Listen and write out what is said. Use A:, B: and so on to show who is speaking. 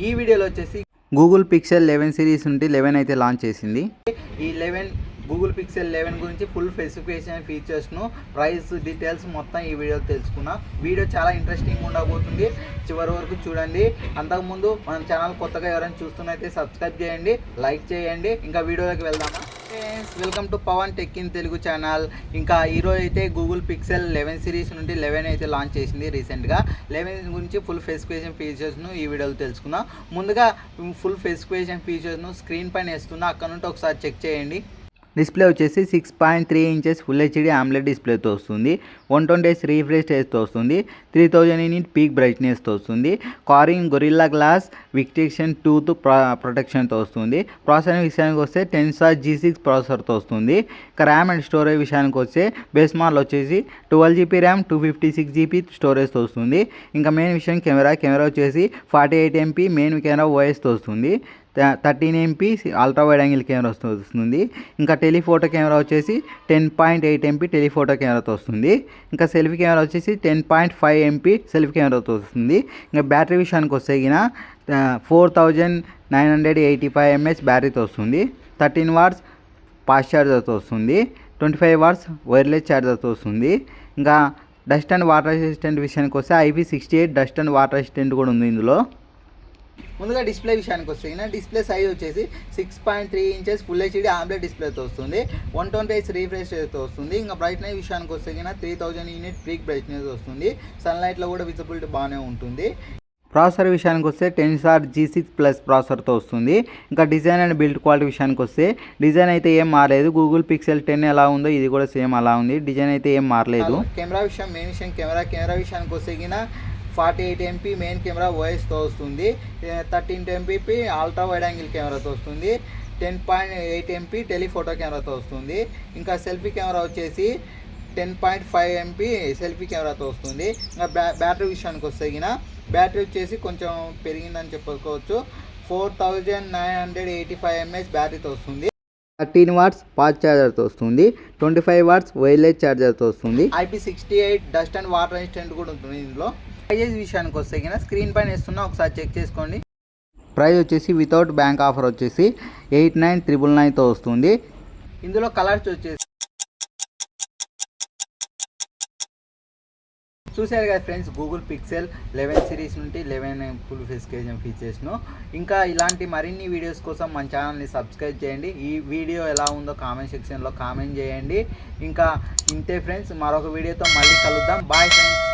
A: ఈ వీడియోలో వచ్చేసి గూగుల్ పిక్సెల్ 11 సిరీస్ నుండి 11 అయితే లాంచ్ చేసింది. ఈ 11 గూగుల్ పిక్సెల్ 11 గురించి ఫుల్ స్పెసిఫికేషన్, ఫీచర్స్ను, ప్రైస్ డీటెయిల్స్ మొత్తం ఈ వీడియోలో తెలుసుకున్నాం. వీడియో చాలా ఇంట్రెస్టింగ్ ఉండబోతుంది, చివరి వరకు చూడండి. అంతకుముందు మన ఛానల్ కొత్తగా ఎవరైనా చూస్తున్నైతే సబ్స్క్రైబ్ చేయండి, లైక్ చేయండి. ఇంకా వీడియోలోకి వెళ్దామా? Welcome to Pavan tech in Telugu channel. ఇంకా ఈరోజు అయితే గూగుల్ పిక్సెల్ 11 సిరీస్ నుండి 11 అయితే లాంచ్ చేసింది రీసెంట్గా. 11 గురించి ఫుల్ స్పెసిఫికేషన్ ఫీచర్స్ను ఈ వీడియోలో తెలుసుకుందాం. ముందుగా ఫుల్ స్పెసిఫికేషన్ ఫీచర్స్ను స్క్రీన్ పైన వేస్తున్నా, అక్కడ నుండి ఒకసారి చెక్ చేయండి. డిస్ప్లే వచ్చేసి 6.3 ఇంచెస్ ఫుల్ హెచ్డీ ఆమ్లెట్ డిస్ప్లేతో వస్తుంది. 120Hz రీఫ్రెష్ రేట్తో వస్తుంది. 3000 యూనిట్ పీక్ బ్రైట్నెస్తో వస్తుంది. కారింగ్ గొరిల్లా గ్లాస్ విక్టేషన్ 2 ప్రొటెక్షన్తో వస్తుంది. ప్రాసెసర్ విషయానికి వస్తే టెన్సార్ G6 ప్రాసెసర్తో వస్తుంది. ఇక ర్యామ్ అండ్ స్టోరేజ్ విషయానికి వస్తే బేస్ మోడల్ వచ్చేసి 12GB ర్యామ్ 256GB స్టోరేజ్తో వస్తుంది. ఇంకా మెయిన్ విషయం కెమెరా వచ్చేసి 48MP మెయిన్ కెమెరా OISతో వస్తుంది. 13MP ultra wide angle camera వస్తుంది. ఇంకా టెలిఫోటో కెమెరా వచ్చేసి 10.8MP టెలిఫోటో కెమెరాతో వస్తుంది. ఇంకా సెల్ఫీ కెమెరా వచ్చేసి 10.5MP సెల్ఫీ కెమెరాతో వస్తుంది. ఇంకా బ్యాటరీ విషయానికి వస్తే 4985 mAh బ్యాటరీతో వస్తుంది. 13 వాట్స్ ఫాస్ట్ ఛార్జర్తో వస్తుంది. 25 వాట్స్ వైర్లెస్ ఛార్జర్తో వస్తుంది. ఇంకా డస్ట్ అండ్ వాటర్ రెసిస్టెంట్ విషయానికి వస్తే IP68 dust and water resistant కూడా ఉంది ఇందులో. ముందుగా డిస్ప్లే విషయానికి వస్తే డిస్ప్లే సైజ్ వచ్చేసి 6.3 ఇంచెస్ ఫుల్ హెచ్డీ ఆమ్లెట్ డిస్ప్లేతో వస్తుంది. 120Hz రీఫ్రెష్ రేట్తో వస్తుంది. ఇంకా బ్రైట్నెస్ విషయానికి వస్తే 3000 యూనిట్ పీక్ బ్రైట్నెస్ వస్తుంది. సన్లైట్లో కూడా విజిబిలిటీ బాగానే ఉంటుంది. ప్రాసెసర్ విషయానికి వస్తే టెన్సార్ G6 ప్లస్ ప్రాసెసర్తో వస్తుంది. ఇంకా డిజైన్ అండ్ బిల్డ్ క్వాలిటీ విషయానికి వస్తే డిజైన్ అయితే ఏం మారలేదు. గూగుల్ పిక్సెల్ 10 ఎలా ఉందో ఇది కూడా సేమ్ అలా ఉంది. డిజైన్ అయితే ఏం మారలేదు. కెమెరా విషయం కెమెరా విషయానికి వస్తే 48MP మెయిన్ కెమెరా OISతో వస్తుంది. 13MP అల్ట్రా వైడ్ యాంగిల్ కెమెరాతో వస్తుంది. 10.8MP టెలిఫోటో కెమెరాతో వస్తుంది. ఇంకా సెల్ఫీ కెమెరా వచ్చేసి 10.5MP సెల్ఫీ కెమెరాతో వస్తుంది. ఇంకా బ్యాటరీ విషయానికి వస్తే బ్యాటరీ వచ్చేసి కొంచెం పెరిగిందని చెప్పుకోవచ్చు. 4985 mAh బ్యాటరీతో వస్తుంది. 13 వాట్స్ ఫాస్ట్ ఛార్జర్తో వస్తుంది. 25 వాట్స్ వైర్లెస్ ఛార్జర్తో వస్తుంది. IP68 dust and water resistant కూడా ఉంటుంది ఇందులో. ప్రైజెస్ విషయానికి వస్తే స్క్రీన్ పైన ఇస్తున్నా, ఒకసారి చెక్ చేసుకోండి. ప్రైస్ వచ్చేసి వితౌట్ బ్యాంక్ ఆఫర్ వచ్చేసి 89,999తో వస్తుంది. ఇందులో కలర్స్ వచ్చేసి చూశారు కదా ఫ్రెండ్స్, గూగుల్ పిక్సెల్ 11 సిరీస్ నుండి 11 ఫుల్ స్పెసిఫికేషన్ ఫీచర్స్ను. ఇంకా ఇలాంటి మరిన్ని వీడియోస్ కోసం మన ఛానల్ని సబ్స్క్రైబ్ చేయండి. ఈ వీడియో ఎలా ఉందో కామెంట్ సెక్షన్లో కామెంట్ చేయండి. ఇంకా ఇంతే ఫ్రెండ్స్, మరొక వీడియోతో మళ్ళీ కలుద్దాం. Bye friends.